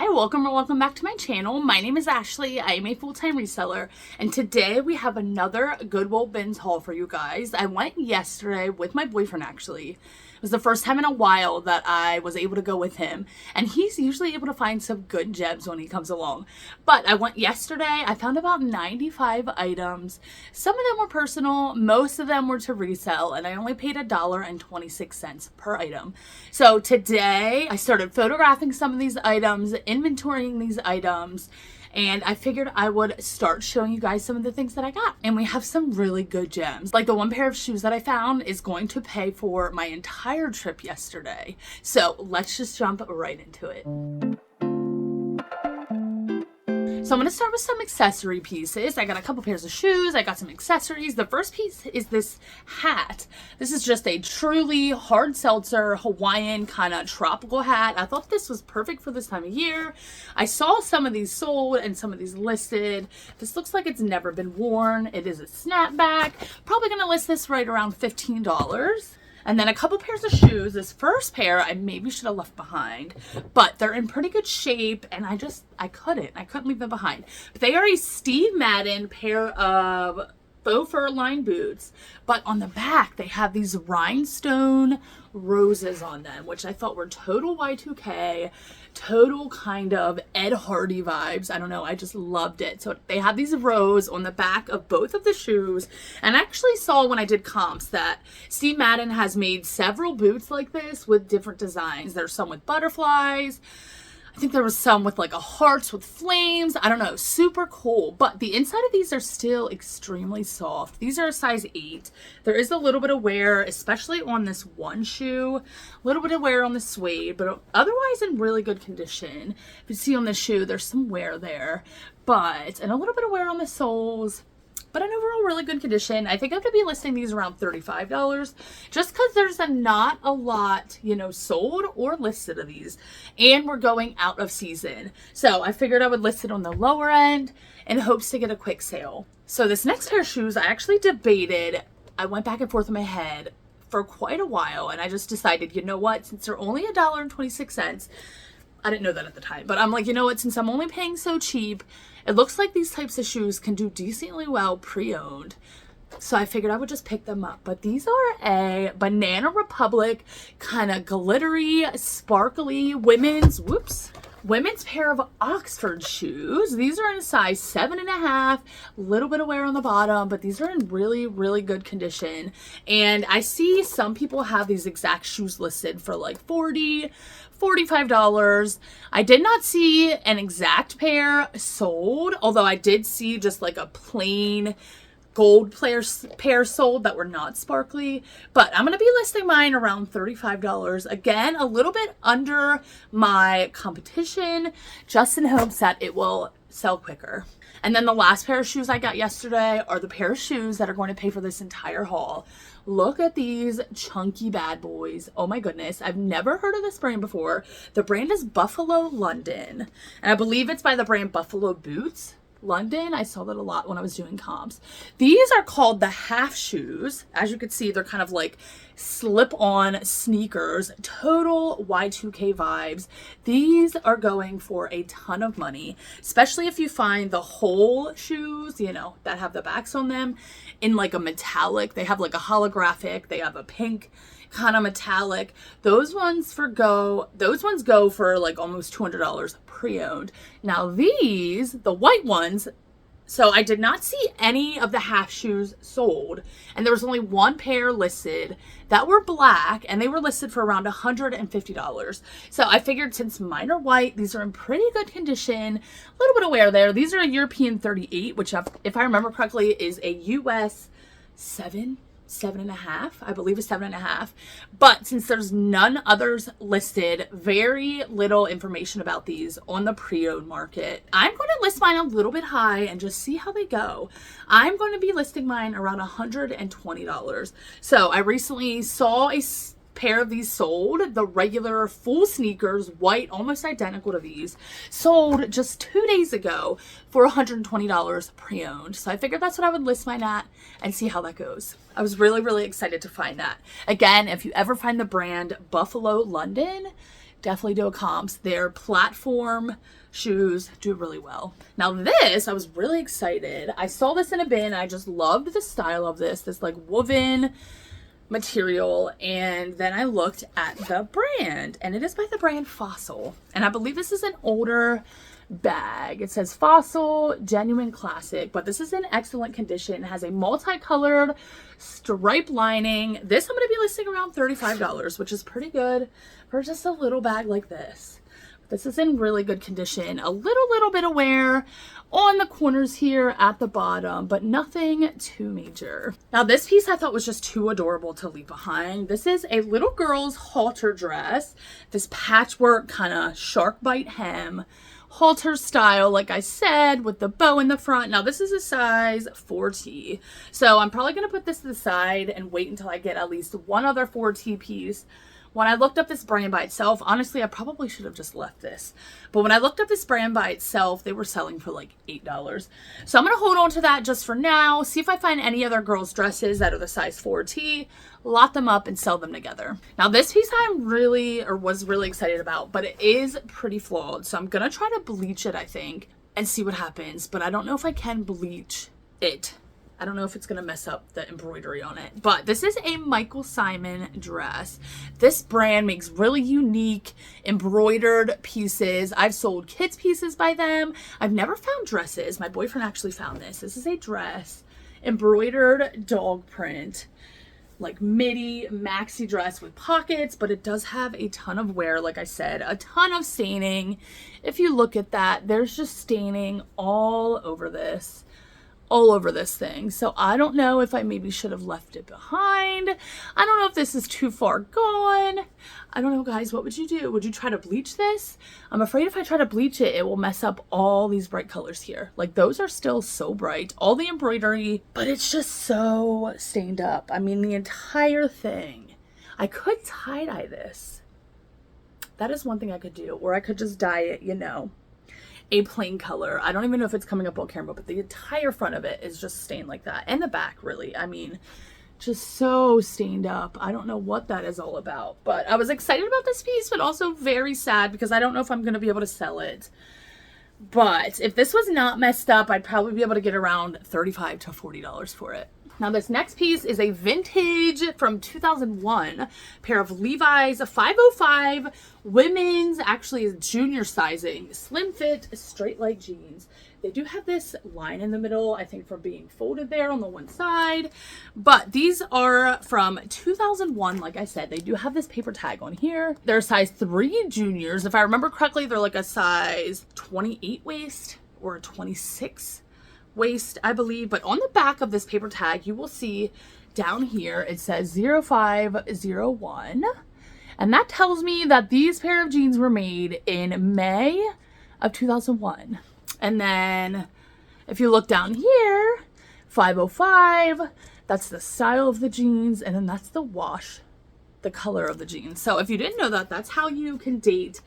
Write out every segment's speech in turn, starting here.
Hi, welcome back to my channel. My name is Ashley. I am a full-time reseller, and today we have another Goodwill Bins haul for you guys. I went yesterday with my boyfriend, actually. It was the first time in a while that I was able to go with him, and he's usually able to find some good gems when he comes along. But I went yesterday. I found about 95 items. Some of them were personal, most of them were to resell, and I only paid $1.26 per item. So today I started photographing some of these items, inventorying these items, and I figured I would start showing you guys some of the things that I got. And we have some really good gems. Like the one pair of shoes that I found is going to pay for my entire trip yesterday. So let's just jump right into it. So I'm going to start with some accessory pieces. I got a couple pairs of shoes. I got some accessories. The first piece is this hat. This is just a truly hard seltzer Hawaiian kind of tropical hat. I thought this was perfect for this time of year. I saw some of these sold and some of these listed. This looks like it's never been worn. It is a snapback. Probably going to list this right around $15. And then a couple pairs of shoes. This first pair I maybe should have left behind, but they're in pretty good shape, and I couldn't leave them behind. But they are a Steve Madden pair of faux fur lined boots, but on the back they have these rhinestone roses on them, which I thought were total Y2K, total kind of Ed Hardy vibes. I don't know, I just loved it. So they have these rose on the back of both of the shoes, and I actually saw when I did comps that Steve Madden has made several boots like this with different designs. There's some with butterflies. I think there was some with like a hearts with flames. I don't know, super cool. But the inside of these are still extremely soft. These are a size 8. There is a little bit of wear, especially on this one shoe. A little bit of wear on the suede, but otherwise in really good condition. If you see on the shoe, there's some wear there. And a little bit of wear on the soles. But in overall really good condition. I think I'm going to be listing these around $35 just because there's not a lot, sold or listed of these. And we're going out of season. So I figured I would list it on the lower end in hopes to get a quick sale. So this next pair of shoes, I actually debated. I went back and forth in my head for quite a while. And I just decided, you know what, since they're only $1.26, I didn't know that at the time, but I'm like, you know what, since I'm only paying so cheap, it looks like these types of shoes can do decently well pre-owned. So I figured I would just pick them up. But these are a Banana Republic kind of glittery, sparkly women's pair of Oxford shoes. These are in a size 7.5, a little bit of wear on the bottom, but these are in really, really good condition. And I see some people have these exact shoes listed for like $40, $45. I did not see an exact pair sold, although I did see just like a plain gold pair sold that were not sparkly. But I'm going to be listing mine around $35. Again, a little bit under my competition, just in hopes that it will sell quicker. And then the last pair of shoes I got yesterday are the pair of shoes that are going to pay for this entire haul. Look at these chunky bad boys. Oh my goodness. I've never heard of this brand before. The brand is Buffalo London. And I believe it's by the brand Buffalo Boots London. I saw that a lot when I was doing comps. These are called the half shoes. As you can see, they're kind of like slip-on sneakers, total Y2K vibes. These are going for a ton of money, especially if you find the whole shoes, that have the backs on them in like a metallic. They have like a holographic, they have a pink kind of metallic. Those ones go for like almost $200 pre-owned. Now these, the white ones, so I did not see any of the half shoes sold, and there was only one pair listed that were black, and they were listed for around $150. So I figured since mine are white, these are in pretty good condition, a little bit of wear there. These are a European 38, which if I remember correctly is a US 7.5, I believe is 7.5. But since there's none others listed, very little information about these on the pre-owned market, I'm going to list mine a little bit high and just see how they go. I'm going to be listing mine around $120. So I recently saw a pair of these sold, the regular full sneakers, white, almost identical to these, sold just 2 days ago for $120 pre-owned. So I figured that's what I would list mine at and see how that goes. I was really, really excited to find that. Again, if you ever find the brand Buffalo London, definitely do a comps. Their platform shoes do really well. Now this, I was really excited. I saw this in a bin. I just loved the style of this like woven material, and then I looked at the brand, and it is by the brand Fossil, and I believe this is an older bag. It says Fossil Genuine Classic, but this is in excellent condition. It has a multicolored stripe lining. This I'm going to be listing around $35, which is pretty good for just a little bag like this. This is in really good condition. A little bit of wear on the corners here at the bottom, but nothing too major. Now this piece I thought was just too adorable to leave behind. This is a little girl's halter dress. This patchwork kind of shark bite hem. Halter style, like I said, with the bow in the front. Now this is a size 4T. So I'm probably going to put this to the side and wait until I get at least one other 4T piece. When I looked up this brand by itself, honestly, I probably should have just left this. But when I looked up this brand by itself, they were selling for like $8. So I'm going to hold on to that just for now. See if I find any other girls' dresses that are the size 4T, lot them up and sell them together. Now this piece was really excited about, but it is pretty flawed. So I'm going to try to bleach it, I think, and see what happens. But I don't know if I can bleach it. I don't know if it's going to mess up the embroidery on it, but this is a Michael Simon dress. This brand makes really unique embroidered pieces. I've sold kids pieces by them. I've never found dresses. My boyfriend actually found this. This is a dress, embroidered dog print, like midi maxi dress with pockets, but it does have a ton of wear. Like I said, a ton of staining. If you look at that, there's just staining all over this thing. So I don't know if I maybe should have left it behind. I don't know if this is too far gone. I don't know, guys. What would you do? Would you try to bleach this? I'm afraid if I try to bleach it, it will mess up all these bright colors here. Like those are still so bright, all the embroidery, but it's just so stained up. I mean, the entire thing. I could tie-dye this. That is one thing I could do, or I could just dye it, you know, a plain color. I don't even know if it's coming up on camera, but the entire front of it is just stained like that. And the back, really. I mean, just so stained up. I don't know what that is all about. But I was excited about this piece, but also very sad because I don't know if I'm going to be able to sell it. But if this was not messed up, I'd probably be able to get around $35 to $40 for it. Now this next piece is a vintage from 2001 pair of Levi's 505 women's, actually junior sizing, slim fit, straight leg jeans. They do have this line in the middle, I think, for being folded there on the one side. But these are from 2001, like I said. They do have this paper tag on here. They're size 3 juniors. If I remember correctly, they're like a size 28 waist or a 26 waist, I believe. But on the back of this paper tag, you will see down here, it says 0501. And that tells me that these pair of jeans were made in May of 2001. And then if you look down here, 505, that's the style of the jeans. And then that's the wash, the color of the jeans. So if you didn't know that, that's how you can date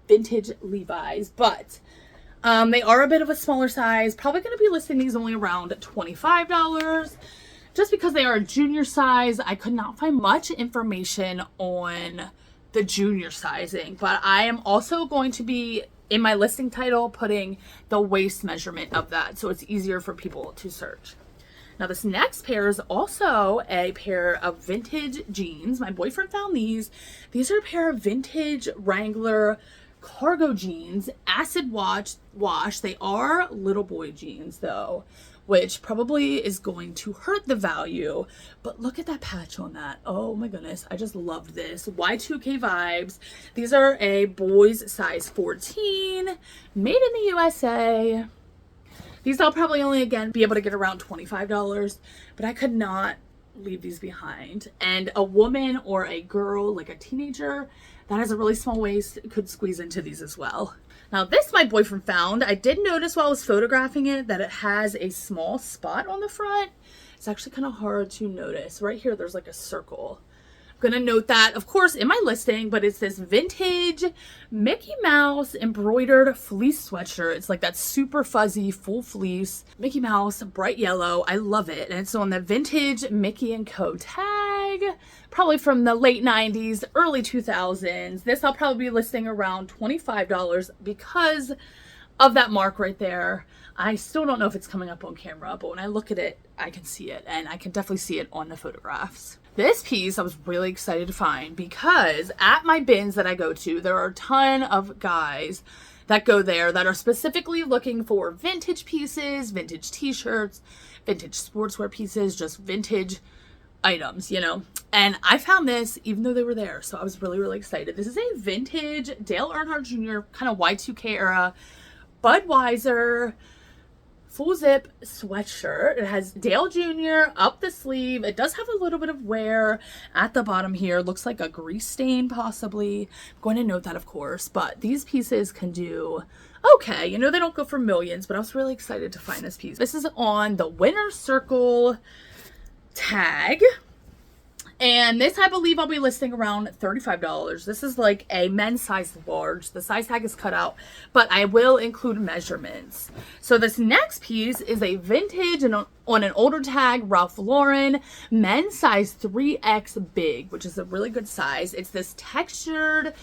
vintage Levi's. But they are a bit of a smaller size. Probably going to be listing these only around $25. Just because they are a junior size, I could not find much information on the junior sizing. But I am also going to be, in my listing title, putting the waist measurement of that, so it's easier for people to search. Now this next pair is also a pair of vintage jeans. My boyfriend found these. These are a pair of vintage Wrangler cargo jeans, acid wash. They are little boy jeans though, which probably is going to hurt the value. But look at that patch on that. Oh my goodness, I just loved this. Y2K vibes. These are a boys size 14, made in the USA. These I'll probably only, again, be able to get around $25, but I could not leave these behind. And a woman or a girl, like a teenager that has a really small waist, could squeeze into these as well. Now this my boyfriend found. I did notice while I was photographing it that it has a small spot on the front. It's actually kind of hard to notice. Right here, there's like a circle. I'm gonna note that, of course, in my listing, but it's this vintage Mickey Mouse embroidered fleece sweatshirt. It's like that super fuzzy full fleece Mickey Mouse, bright yellow. I love it. And it's on the vintage Mickey & Co tag. tag, probably from the late 90s, early 2000s. This I'll probably be listing around $25 because of that mark right there. I still don't know if it's coming up on camera, but when I look at it, I can see it, and I can definitely see it on the photographs. This piece I was really excited to find because at my bins that I go to, there are a ton of guys that go there that are specifically looking for vintage pieces, vintage t-shirts, vintage sportswear pieces, just vintage items, you know. And I found this even though they were there, so I was really, really excited. This is a vintage Dale Earnhardt Jr. kind of Y2K era Budweiser full zip sweatshirt. It has Dale Jr. up the sleeve. It does have a little bit of wear at the bottom here. Looks like a grease stain possibly. I'm going to note that, of course, but these pieces can do okay. You know, they don't go for millions, but I was really excited to find this piece. This is on the Winner Circle tag. And this, I believe, I'll be listing around $35. This is like a men's size large. The size tag is cut out, but I will include measurements. So this next piece is a vintage and on an older tag, Ralph Lauren, men's size 3X big, which is a really good size. It's this textured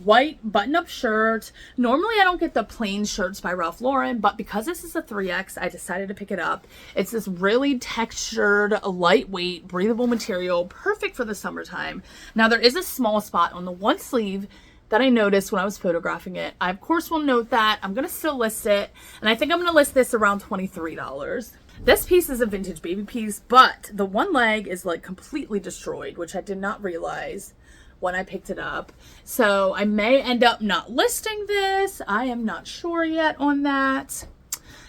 white button-up shirt. Normally I don't get the plain shirts by Ralph Lauren, but because this is a 3X, I decided to pick it up. It's this really textured, lightweight, breathable material, perfect for the summertime. Now there is a small spot on the one sleeve that I noticed when I was photographing it. I of course will note that. I'm gonna still list it, and I think I'm gonna list this around $23. This piece is a vintage baby piece, but the one leg is like completely destroyed, which I did not realize when I picked it up. So I may end up not listing this. I am not sure yet on that.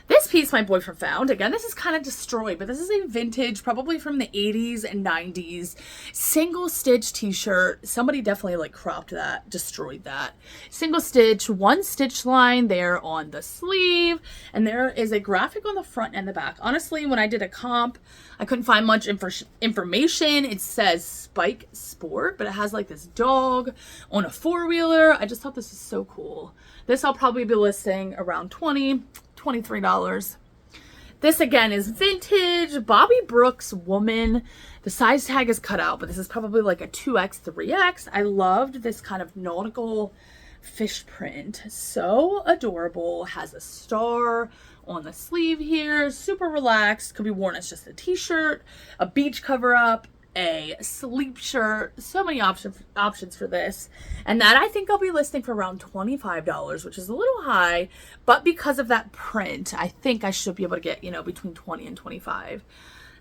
This piece my boyfriend found. Again, this is kind of destroyed, but this is a vintage, probably from the 80s and 90s, single stitch t-shirt. Somebody definitely like cropped that, destroyed that. Single stitch, one stitch line there on the sleeve, and there is a graphic on the front and the back. Honestly, when I did a comp, I couldn't find much information. It says Spike Sport, but it has like this dog on a four-wheeler. I just thought this is so cool. This I'll probably be listing around $23. This again is vintage Bobby Brooks woman. The size tag is cut out, but this is probably like a 2X, 3X. I loved this kind of nautical fish print. So adorable. Has a star on the sleeve here. Super relaxed. Could be worn as just a t-shirt, a beach cover up, a sleep shirt. So many options for this, and that I think I'll be listing for around $25, which is a little high, but because of that print, I think I should be able to get, you know, between 20 and 25.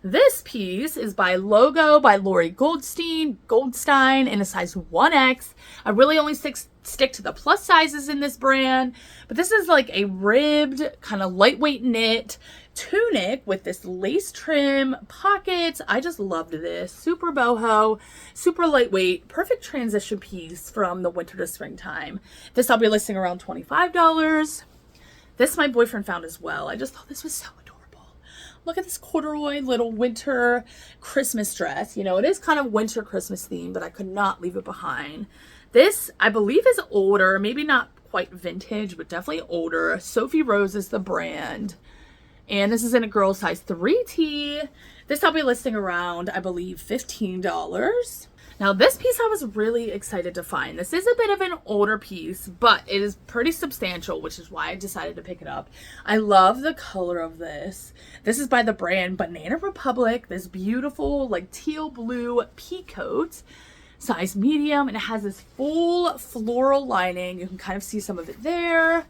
This piece is by Logo by Lori Goldstein in a size 1X. I really only stick to the plus sizes in this brand, but this is like a ribbed kind of lightweight knit tunic with this lace trim pockets. I just loved this. Super boho, super lightweight, perfect transition piece from the winter to springtime. This I'll be listing around $25. This my boyfriend found as well. I just thought this was so adorable. Look at this corduroy little winter Christmas dress. You know, it is kind of winter Christmas theme, but I could not leave it behind. This, I believe, is older, maybe not quite vintage, but definitely older. Sophie Rose is the brand. And this is in a girl size 3T. This I'll be listing around, I believe, $15. Now this piece I was really excited to find. This is a bit of an older piece, but it is pretty substantial, which is why I decided to pick it up. I love the color of this. This is by the brand Banana Republic. This beautiful like teal blue pea coat, size medium, and it has this full floral lining. You can kind of see some of it there.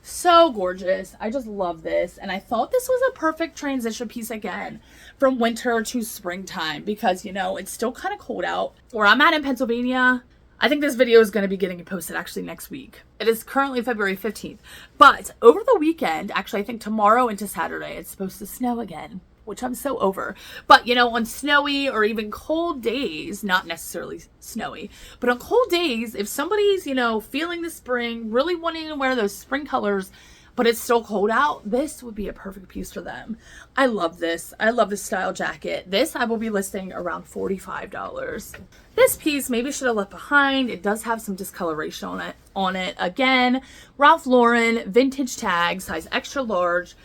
So gorgeous. I just love this, and I thought this was a perfect transition piece again from winter to springtime because, you know, it's still kind of cold out where I'm at in Pennsylvania. I think this video is going to be getting posted actually next week. It is currently February 15th, but over the weekend, actually I think tomorrow into Saturday, it's supposed to snow again, which I'm so over. But, you know, on snowy or even cold days, not necessarily snowy, but on cold days, if somebody's, you know, feeling the spring, really wanting to wear those spring colors, but it's still cold out, this would be a perfect piece for them. I love this. I love this style jacket. This I will be listing around $45. This piece maybe should have left behind. It does have some discoloration on it. Again, Ralph Lauren, vintage tag, size extra large,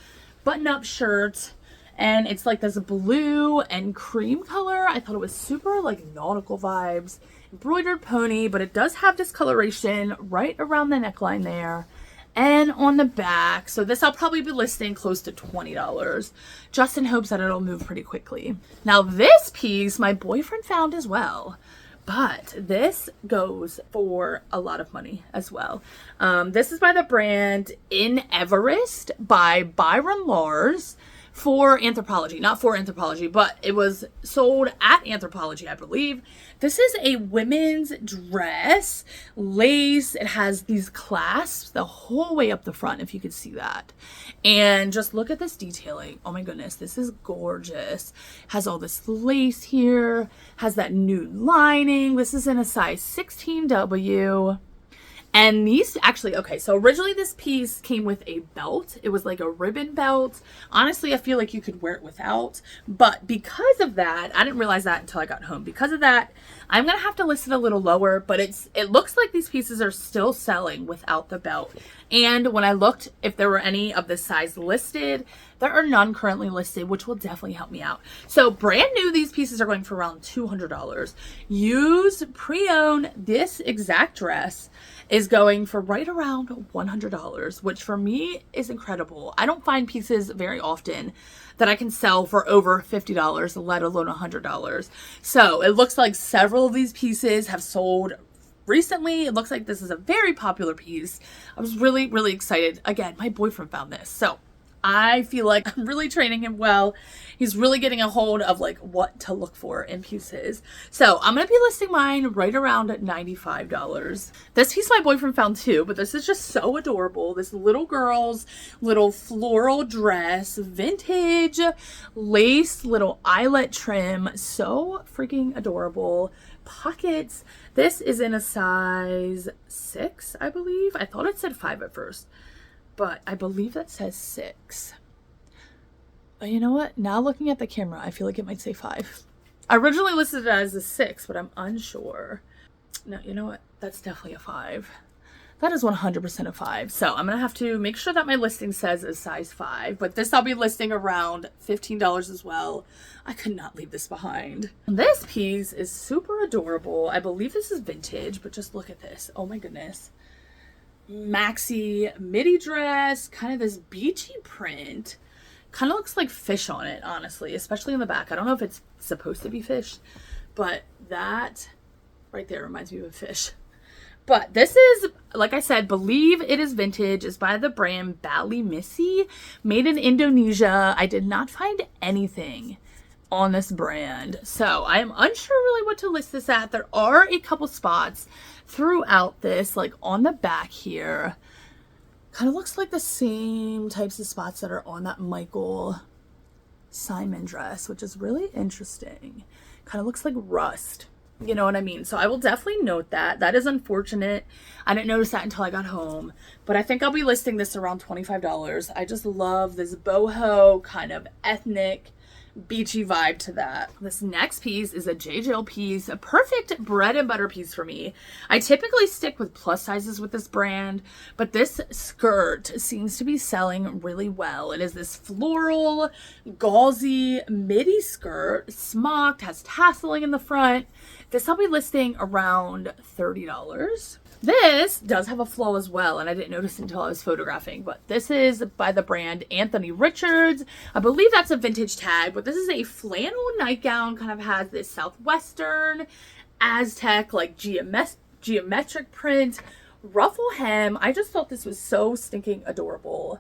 button-up shirt. And it's like this blue and cream color. I thought it was super like nautical vibes. Embroidered pony, but it does have discoloration right around the neckline there and on the back. So this I'll probably be listing close to $20, just in hopes that it'll move pretty quickly. Now this piece my boyfriend found as well, but this goes for a lot of money as well. This is by the brand In Everest by Byron Lars. For Anthropologie, not for Anthropologie, but it was sold at Anthropologie, I believe. This is a women's dress, lace. It has these clasps the whole way up the front, if you could see that. And just look at this detailing. Oh my goodness, this is gorgeous. Has all this lace here, has that nude lining. This is in a size 16W. And these actually, okay, so originally this piece came with a belt. It was like a ribbon belt. Honestly, I feel like you could wear it without. But because of that, I didn't realize that until I got home. Because of that, I'm going to have to list it a little lower. But it looks like these pieces are still selling without the belt. And when I looked if there were any of this size listed, there are none currently listed, which will definitely help me out. So brand new, these pieces are going for around $200. Used, pre-owned, this exact dress is going for right around $100, which for me is incredible. I don't find pieces very often that I can sell for over $50, let alone $100. So it looks like several of these pieces have sold recently. It looks like this is a very popular piece. I was really, really excited. Again, my boyfriend found this. So I feel like I'm really training him well. He's really getting a hold of like what to look for in pieces. So I'm going to be listing mine right around $95. This piece my boyfriend found too, but this is just so adorable. This little girl's little floral dress, vintage lace, little eyelet trim. So freaking adorable. Pockets. This is in a size 6, I believe. I thought it said 5 at first, but I believe that says 6. But you know what? Now looking at the camera, I feel like it might say 5. I originally listed it as a 6, but I'm unsure. No, you know what? That's definitely a 5. That is 100% a 5. So I'm going to have to make sure that my listing says a size 5. But this I'll be listing around $15 as well. I could not leave this behind. This piece is super adorable. I believe this is vintage, but just look at this. Oh my goodness. Maxi midi dress, kind of this beachy print. Kind of looks like fish on it, honestly, especially in the back. I don't know if it's supposed to be fish, but that right there reminds me of a fish. But this is, like I said, believe it is vintage. It's by the brand Bali Missy, made in Indonesia. I did not find anything on this brand, so I am unsure really what to list this at. There are a couple spots throughout this, like on the back here. Kind of looks like the same types of spots that are on that Michael Simon dress, which is really interesting. Kind of looks like rust. You know what I mean? So I will definitely note that. That is unfortunate. I didn't notice that until I got home. But I think I'll be listing this around $25. I just love this boho kind of ethnic beachy vibe to that. This next piece is a J. Jill piece, a perfect bread and butter piece for me. I typically stick with plus sizes with this brand, but this skirt seems to be selling really well. It is this floral, gauzy midi skirt, smocked, has tasseling in the front. This I'll be listing around $30. This does have a flaw as well, and I didn't notice until I was photographing, but this is by the brand Anthony Richards. I believe that's a vintage tag, but this is a flannel nightgown, kind of has this Southwestern, Aztec, like geometric print, ruffle hem. I just thought this was so stinking adorable.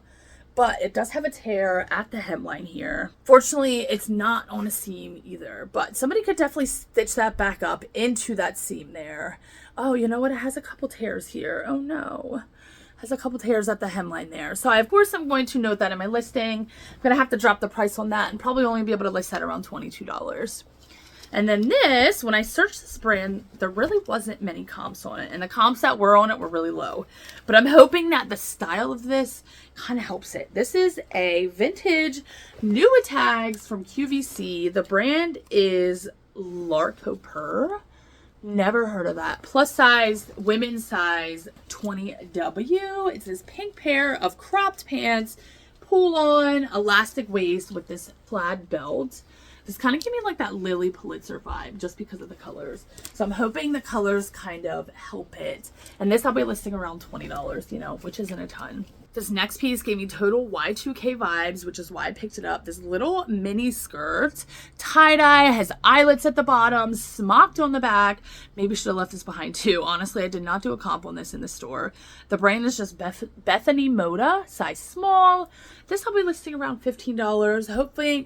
But it does have a tear at the hemline here. Fortunately, it's not on a seam either, but somebody could definitely stitch that back up into that seam there. Oh, you know what? It has a couple tears here. Oh no. It has a couple tears at the hemline there. So of course I'm going to note that in my listing. I'm going to have to drop the price on that and probably only be able to list that around $22. And then this, when I searched this brand, there really wasn't many comps on it. And the comps that were on it were really low. But I'm hoping that the style of this kind of helps it. This is a vintage Newa tags from QVC. The brand is Larcoper. Never heard of that. Plus size, women's size 20W. It's this pink pair of cropped pants, pull-on elastic waist with this plaid belt. This kind of gave me like that Lily Pulitzer vibe just because of the colors. So I'm hoping the colors kind of help it. And this I'll be listing around $20, you know, which isn't a ton. This next piece gave me total Y2K vibes, which is why I picked it up. This little mini skirt, tie-dye, has eyelets at the bottom, smocked on the back. Maybe should have left this behind too. Honestly, I did not do a comp on this in the store. The brand is just Bethany Moda, size small. This I'll be listing around $15,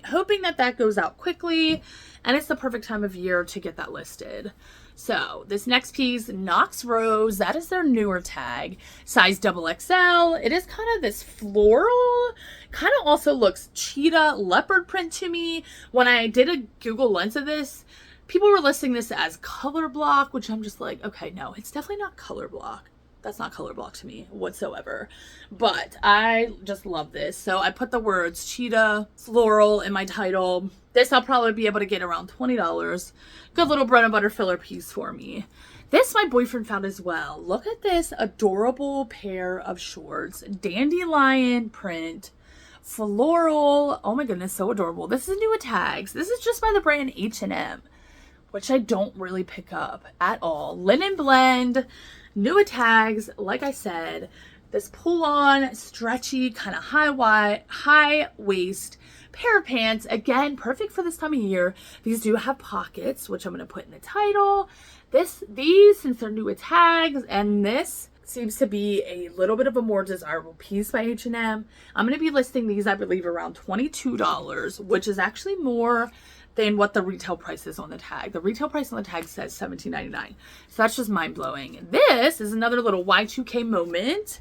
hoping that goes out quickly. And it's the perfect time of year to get that listed. So this next piece, Knox Rose, that is their newer tag, size XXL. It is kind of this floral, kind of also looks cheetah leopard print to me. When I did a Google Lens of this, people were listing this as color block, which I'm just like, okay, no, it's definitely not color block. That's not color block to me whatsoever, but I just love this. So I put the words cheetah floral in my title. This I'll probably be able to get around $20. Good little bread and butter filler piece for me. This my boyfriend found as well. Look at this adorable pair of shorts, dandelion print, floral. Oh my goodness, so adorable. This is new at tags. This is just by the brand H&M, which I don't really pick up at all. Linen blend. New tags, like I said, this pull-on, stretchy, kind of high waist pair of pants. Again, perfect for this time of year. These do have pockets, which I'm going to put in the title. These, since they're new tags, and this seems to be a little bit of a more desirable piece by H&M. I'm going to be listing these, I believe, around $22, which is actually more than what the retail price is on the tag. The retail price on the tag says $17.99. So that's just mind-blowing. This is another little Y2K moment.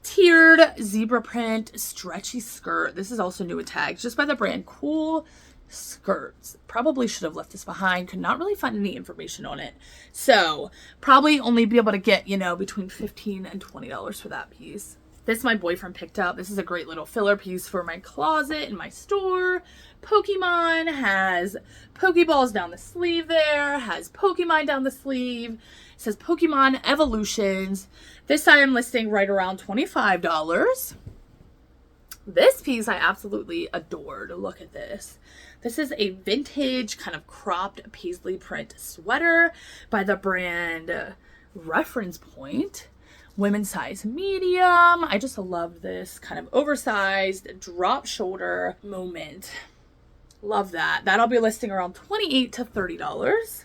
Tiered zebra print stretchy skirt. This is also new at tags, just by the brand Cool Skirts. Probably should have left this behind. Could not really find any information on it. So probably only be able to get, you know, between $15 and $20 for that piece. This my boyfriend picked up. This is a great little filler piece for my closet in my store. Pokemon has Pokeballs down the sleeve there. Has Pokemon down the sleeve. It says Pokemon Evolutions. This I am listing right around $25. This piece I absolutely adored. Look at this. This is a vintage kind of cropped paisley print sweater by the brand Reference Point. Women's size medium. I just love this kind of oversized drop shoulder moment. Love that. That'll be listing around $28 to $30.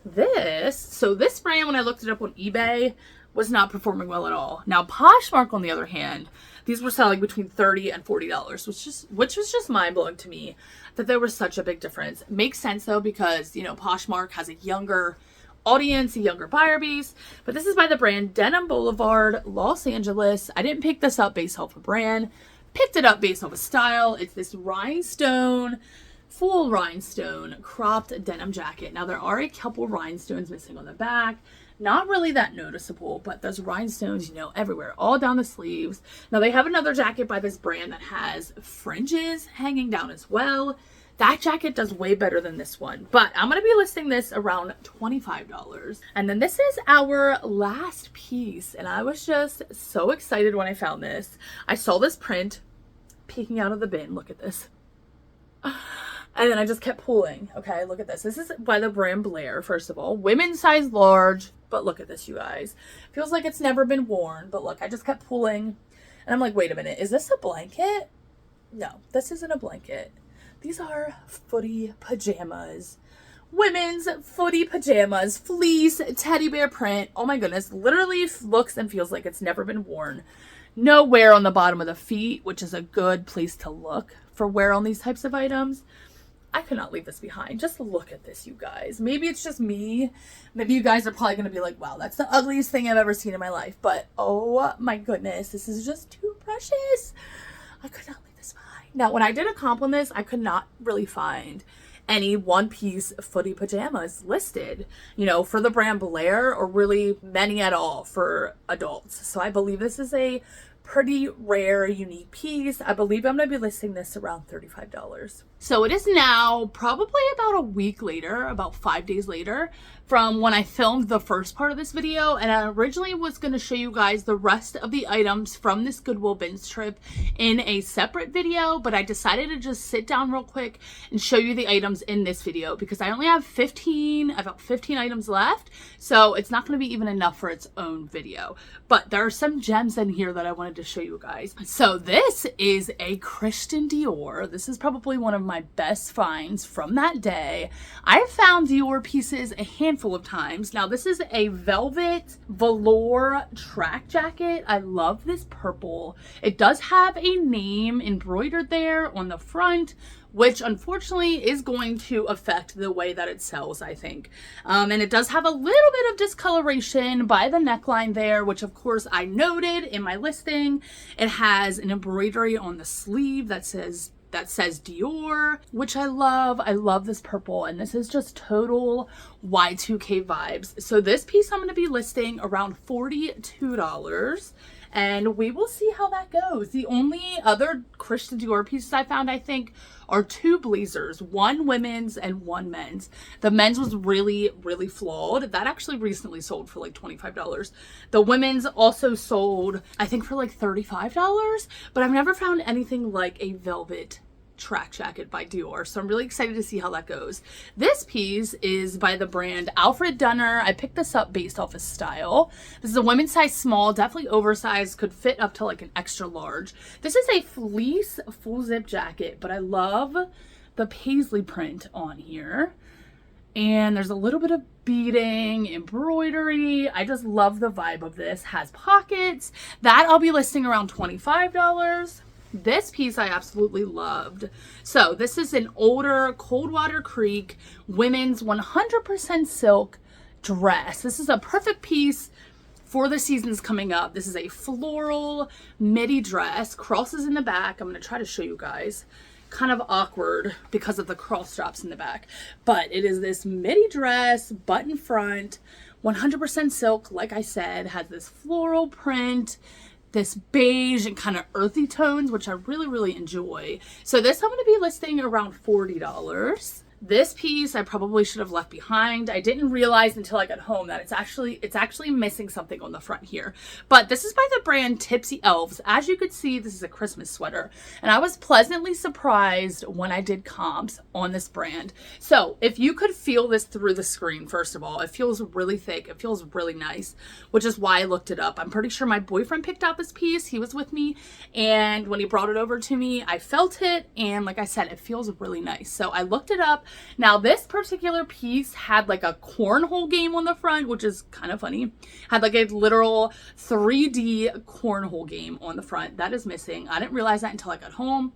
This brand, when I looked it up on eBay, was not performing well at all. Now Poshmark, on the other hand, these were selling between $30 and $40, which was just mind-blowing to me that there was such a big difference. Makes sense though, because, you know, Poshmark has a younger audience, a younger buyer base. But this is by the brand Denim Boulevard, Los Angeles. I didn't pick this up based off a brand. Picked it up based off a style. It's this rhinestone, full rhinestone cropped denim jacket. Now there are a couple rhinestones missing on the back. Not really that noticeable, but those rhinestones, you know, everywhere, all down the sleeves. Now they have another jacket by this brand that has fringes hanging down as well. That jacket does way better than this one, but I'm going to be listing this around $25. And then this is our last piece, and I was just so excited when I found this. I saw this print peeking out of the bin. Look at this. And then I just kept pulling. Okay, look at this. This is by the brand Blair, first of all. Women's size large, but look at this, you guys. Feels like it's never been worn, but look, I just kept pulling. And I'm like, wait a minute, is this a blanket? No, this isn't a blanket. These are footy pajamas. Women's footy pajamas, fleece, teddy bear print. Oh my goodness, literally looks and feels like it's never been worn. No wear on the bottom of the feet, which is a good place to look for wear on these types of items. I could not leave this behind. Just look at this, you guys. Maybe it's just me. Maybe you guys are probably going to be like, wow, that's the ugliest thing I've ever seen in my life. But oh my goodness, this is just too precious. I could not leave this behind. Now, when I did a comp on this, I could not really find any one-piece footy pajamas listed, you know, for the brand Blair, or really many at all for adults. So I believe this is a pretty rare, unique piece. I believe I'm going to be listing this around $35. So it is now probably about a week later, about 5 days later, from when I filmed the first part of this video, and I originally was going to show you guys the rest of the items from this Goodwill Bins trip in a separate video, but I decided to just sit down real quick and show you the items in this video because I only have about 15 items left, so it's not going to be even enough for its own video. But there are some gems in here that I wanted to show you guys. So this is a Christian Dior. This is probably one of my best finds from that day. I've found Dior pieces a handful of times. Now this is a velvet velour track jacket. I love this purple. It does have a name embroidered there on the front, which unfortunately is going to affect the way that it sells, I think. And it does have a little bit of discoloration by the neckline there, which of course I noted in my listing. It has an embroidery on the sleeve that says Dior, which I love. I love this purple, and this is just total Y2K vibes. So this piece I'm going to be listing around $42. And we will see how that goes. The only other Christian Dior pieces I found, I think, are two blazers, one women's and one men's. The men's was really, really flawed. That actually recently sold for like $25. The women's also sold, I think, for like $35, but I've never found anything like a velvet track jacket by Dior, so I'm really excited to see how that goes. This piece is by the brand Alfred Dunner. I picked this up based off of style. This is a women's size small, definitely oversized, could fit up to like an extra large. This is a fleece full zip jacket, but I love the paisley print on here. And there's a little bit of beading, embroidery. I just love the vibe of this. Has pockets. That I'll be listing around $25. This piece I absolutely loved. So this is an older Coldwater Creek women's 100% silk dress. This is a perfect piece for the seasons coming up. This is a floral midi dress, crosses in the back. I'm going to try to show you guys. Kind of awkward because of the cross straps in the back, but it is this midi dress, button front, 100% silk. Like I said, has this floral print, this beige and kind of earthy tones, which I really, really enjoy. So this I'm going to be listing around $40. This piece I probably should have left behind. I didn't realize until I got home that it's actually missing something on the front here. But this is by the brand Tipsy Elves. As you could see, this is a Christmas sweater. And I was pleasantly surprised when I did comps on this brand. So if you could feel this through the screen, first of all, it feels really thick. It feels really nice, which is why I looked it up. I'm pretty sure my boyfriend picked out this piece. He was with me. And when he brought it over to me, I felt it. And like I said, it feels really nice. So I looked it up. Now this particular piece had like a cornhole game on the front, which is kind of funny. Had like a literal 3D cornhole game on the front. That is missing. I didn't realize that until I got home.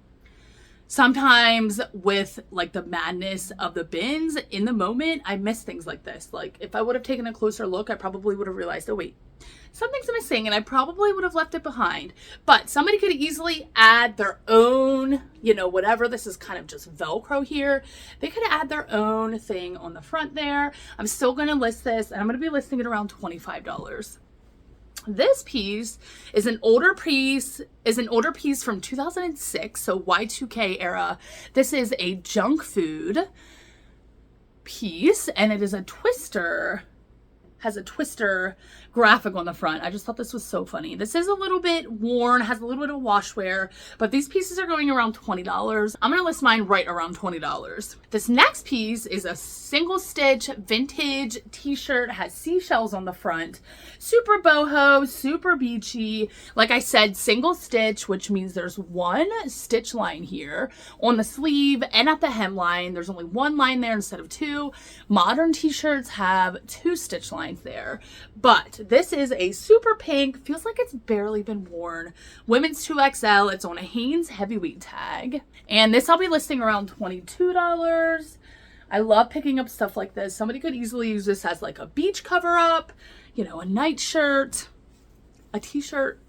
Sometimes with like the madness of the bins in the moment, I miss things like this. Like if I would have taken a closer look, I probably would have realized, oh wait, something's missing, and I probably would have left it behind. But somebody could easily add their own, you know, whatever. This is kind of just Velcro here. They could add their own thing on the front there. I'm still going to list this, and I'm going to be listing it around $25. This piece is an older piece from 2006, so Y2K era. This is a junk food piece, and it is a twister. Has a twister graphic on the front. I just thought this was so funny. This is a little bit worn, has a little bit of wash wear, but these pieces are going around $20. I'm going to list mine right around $20. This next piece is a single stitch vintage t-shirt, has seashells on the front. Super boho, super beachy. Like I said, single stitch, which means there's one stitch line here on the sleeve and at the hemline. There's only one line there instead of two. Modern t-shirts have two stitch lines there, but this is a super pink, feels like it's barely been worn, women's 2XL. It's on a Hanes heavyweight tag, and this I'll be listing around $22. I love picking up stuff like this. Somebody could easily use this as like a beach cover up, you know, a night shirt, a t-shirt.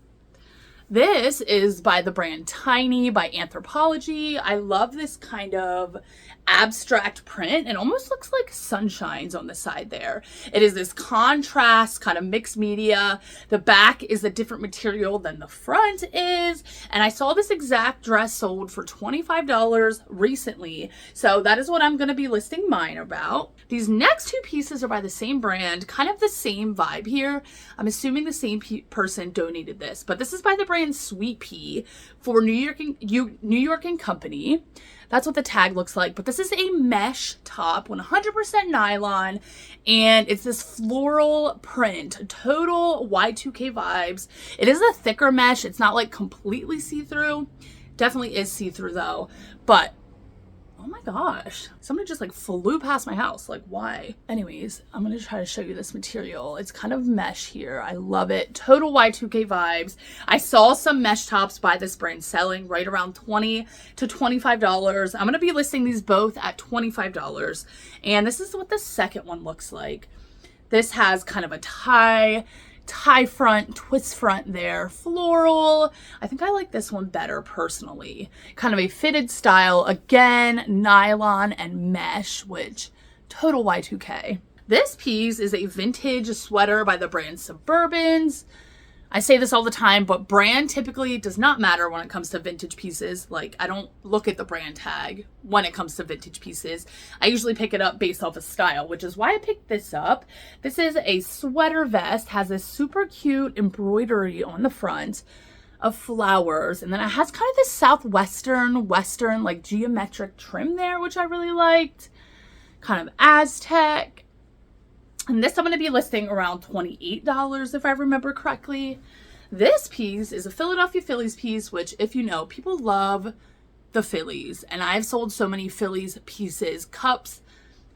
This is by the brand Tiny by Anthropology. I love this kind of abstract print. It almost looks like sunshines on the side there. It is this contrast kind of mixed media. The back is a different material than the front is. And I saw this exact dress sold for $25 recently. So that is what I'm going to be listing mine about. These next two pieces are by the same brand, kind of the same vibe here. I'm assuming the same person donated this, but this is by the brand Sweet Pea for New York and Company. That's what the tag looks like, but this is a mesh top, 100% nylon, and it's this floral print, total Y2K vibes. It is a thicker mesh. It's not like completely see-through. Definitely is see-through though, but oh my gosh, somebody just like flew past my house. Like, why? Anyways, I'm going to try to show you this material. It's kind of mesh here. I love it. Total Y2K vibes. I saw some mesh tops by this brand selling right around $20 to $25. I'm going to be listing these both at $25. And this is what the second one looks like. This has kind of a tie front, twist front there, floral. I think I like this one better personally. Kind of a fitted style, again, nylon and mesh, which total Y2K. This piece is a vintage sweater by the brand Suburbans. I say this all the time, but brand typically does not matter when it comes to vintage pieces. Like, I don't look at the brand tag when it comes to vintage pieces. I usually pick it up based off of style, which is why I picked this up. This is a sweater vest, has this super cute embroidery on the front of flowers, and then it has kind of this southwestern, western, like geometric trim there, which I really liked. Kind of Aztec. And this I'm going to be listing around $28 if I remember correctly. This piece is a Philadelphia Phillies piece, which, if you know, people love the Phillies. And I've sold so many Phillies pieces, cups,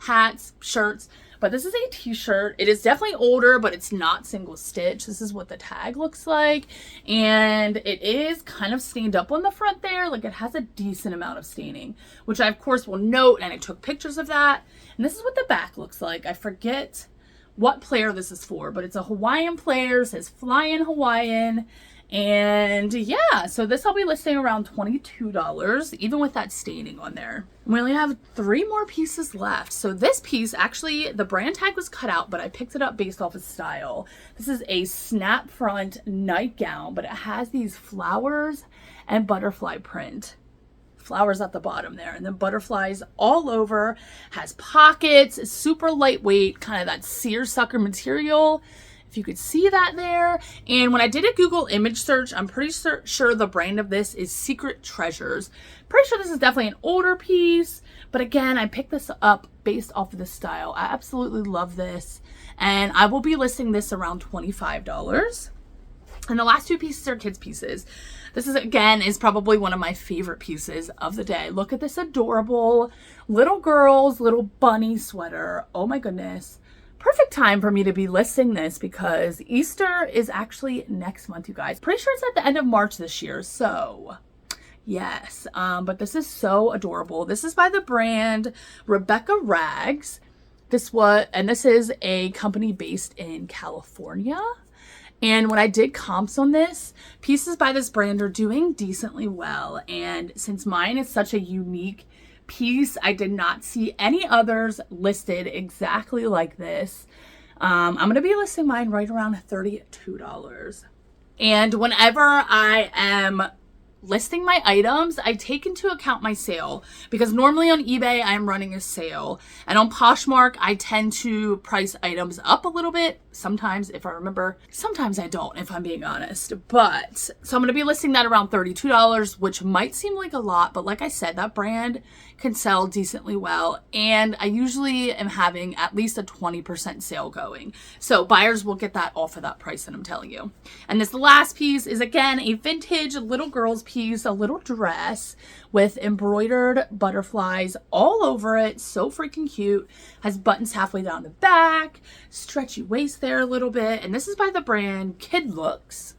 hats, shirts. But this is a t-shirt. It is definitely older, but it's not single stitch. This is what the tag looks like. And it is kind of stained up on the front there. Like, it has a decent amount of staining, which I, of course, will note. And I took pictures of that. And this is what the back looks like. I forget what player this is for, but it's a Hawaiian player. It says Flying Hawaiian. And yeah, so this I'll be listing around $22, even with that staining on there. We only have 3 more pieces left. So this piece, actually, the brand tag was cut out, but I picked it up based off of style. This is a snap front nightgown, but it has these flowers and butterfly print. Flowers at the bottom there, and then butterflies all over, has pockets, super lightweight, kind of that seersucker material, if you could see that there. And when I did a Google image search, I'm pretty sure the brand of this is Secret Treasures. Pretty sure this is definitely an older piece, but again, I picked this up based off of the style. I absolutely love this, and I will be listing this around $25. And the last 2 pieces are kids pieces. This is, again, is probably one of my favorite pieces of the day. Look at this adorable little girl's little bunny sweater. Oh my goodness. Perfect time for me to be listing this because Easter is actually next month, you guys. Pretty sure it's at the end of March this year, so yes. But this is so adorable. This is by the brand Rebecca Rags. This is a company based in California. And when I did comps on this, pieces by this brand are doing decently well. And since mine is such a unique piece, I did not see any others listed exactly like this. I'm going to be listing mine right around $32. And whenever I am listing my items, I take into account my sale, because normally on eBay I'm running a sale, and on Poshmark I tend to price items up a little bit sometimes if I remember. Sometimes I don't, if I'm being honest. But so I'm going to be listing that around $32, which might seem like a lot, but like I said, that brand can sell decently well, and I usually am having at least a 20% sale going, so buyers will get that off of that price that I'm telling you. And this last piece is, again, a vintage little girl's piece, a little dress with embroidered butterflies all over it. So freaking cute. Has buttons halfway down the back, stretchy waist there a little bit, and this is by the brand Kid Looks.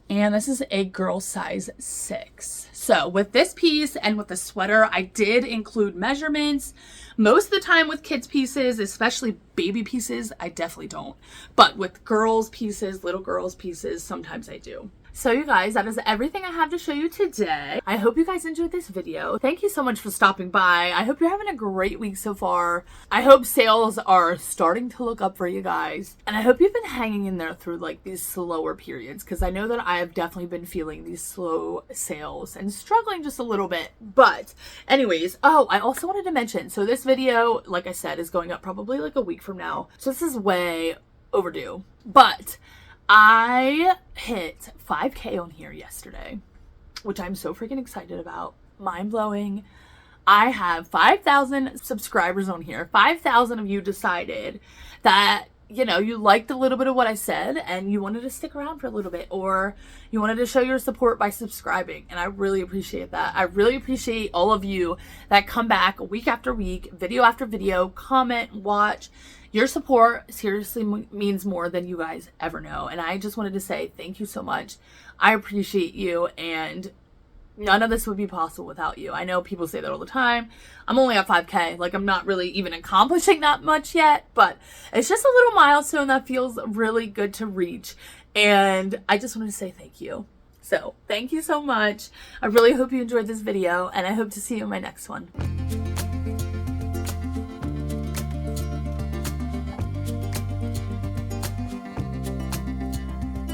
And this is a girl size 6. So with this piece and with the sweater, I did include measurements. Most of the time with kids pieces, especially baby pieces, I definitely don't. But with girls pieces, little girls pieces, sometimes I do. So you guys, that is everything I have to show you today. I hope you guys enjoyed this video. Thank you so much for stopping by. I hope you're having a great week so far. I hope sales are starting to look up for you guys. And I hope you've been hanging in there through like these slower periods, because I know that I have definitely been feeling these slow sales and struggling just a little bit. But anyways, oh, I also wanted to mention, so this video, like I said, is going up probably like a week from now. So this is way overdue. But I hit 5K on here yesterday, which I'm so freaking excited about. Mind blowing. I have 5,000 subscribers on here. 5,000 of you decided that, you know, you liked a little bit of what I said and you wanted to stick around for a little bit, or you wanted to show your support by subscribing. And I really appreciate that. I really appreciate all of you that come back week after week, video after video, comment, watch. Your support seriously means more than you guys ever know. And I just wanted to say thank you so much. I appreciate you, and none of this would be possible without you. I know people say that all the time. I'm only at 5K. Like, I'm not really even accomplishing that much yet, but it's just a little milestone that feels really good to reach. And I just wanted to say thank you. So thank you so much. I really hope you enjoyed this video, and I hope to see you in my next one.